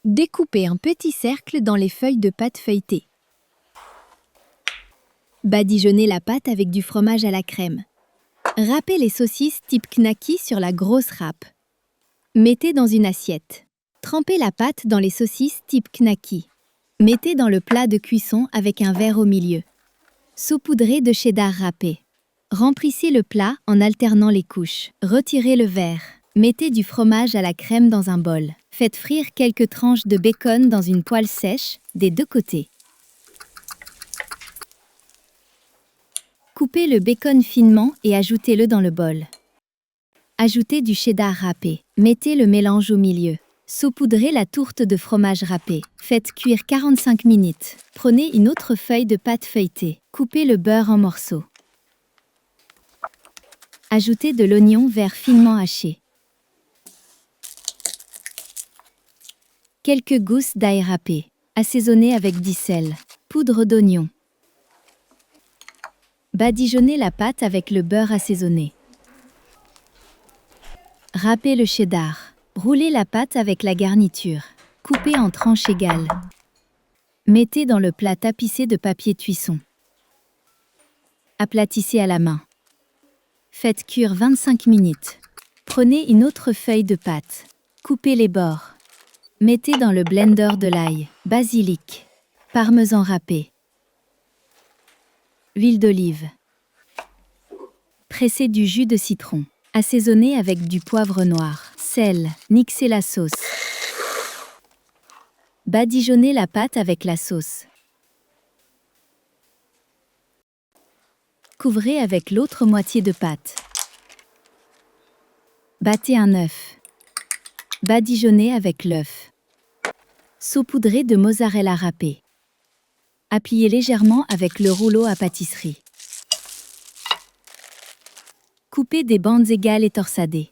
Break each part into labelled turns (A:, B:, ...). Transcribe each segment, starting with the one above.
A: Découpez un petit cercle dans les feuilles de pâte feuilletée. Badigeonnez la pâte avec du fromage à la crème. Râpez les saucisses type knacky sur la grosse râpe. Mettez dans une assiette. Trempez la pâte dans les saucisses type knacky. Mettez dans le plat de cuisson avec un verre au milieu. Saupoudrez de cheddar râpé. Remplissez le plat en alternant les couches. Retirez le verre. Mettez du fromage à la crème dans un bol. Faites frire quelques tranches de bacon dans une poêle sèche, des deux côtés. Coupez le bacon finement et ajoutez-le dans le bol. Ajoutez du cheddar râpé. Mettez le mélange au milieu. Saupoudrez la tourte de fromage râpé. Faites cuire 45 minutes. Prenez une autre feuille de pâte feuilletée. Coupez le beurre en morceaux. Ajoutez de l'oignon vert finement haché. Quelques gousses d'ail râpé. Assaisonnez avec du sel. Poudre d'oignon. Badigeonnez la pâte avec le beurre assaisonné. Râpez le cheddar. Roulez la pâte avec la garniture. Coupez en tranches égales. Mettez dans le plat tapissé de papier cuisson. Aplatissez à la main. Faites cuire 25 minutes. Prenez une autre feuille de pâte. Coupez les bords. Mettez dans le blender de l'ail, basilic, parmesan râpé, huile d'olive. Pressez du jus de citron. Assaisonnez avec du poivre noir, sel, mixez la sauce. Badigeonnez la pâte avec la sauce. Couvrez avec l'autre moitié de pâte. Battez un œuf. Badigeonnez avec l'œuf. Saupoudrez de mozzarella râpé. Appuyez légèrement avec le rouleau à pâtisserie. Coupez des bandes égales et torsadées.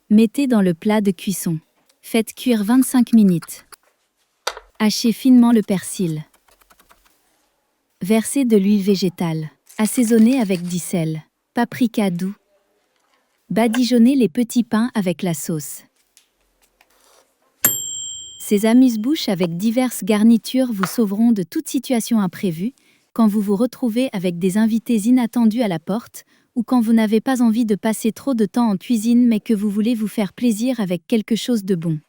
A: Mettez dans le plat de cuisson. Faites cuire 25 minutes. Hachez finement le persil. Versez de l'huile végétale. Assaisonnez avec du sel, paprika doux. Badigeonnez les petits pains avec la sauce. Ces amuse-bouches avec diverses garnitures vous sauveront de toute situation imprévue quand vous vous retrouvez avec des invités inattendus à la porte ou quand vous n'avez pas envie de passer trop de temps en cuisine mais que vous voulez vous faire plaisir avec quelque chose de bon.